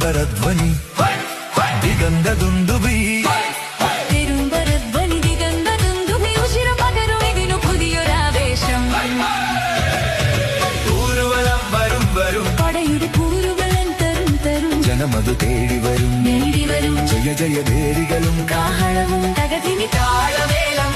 തിരുമ്പരധ്വനി ദിഗന്ധദുന്ദുഭി തിരുമ്പരധ്വനി ദിഗന്ധദുന്ദുഭി ഉശിരം പകരുമിതിനു പുതിയൊരാവേശം. ഊർവലം വരും വരും പടയുടെ കൂറുകളൻ തരും തരും ജനമതു തേടി വരും നേടി വരും ജയ ജയ ദേരികളും കാഹളവും തകതിനി താളമേളം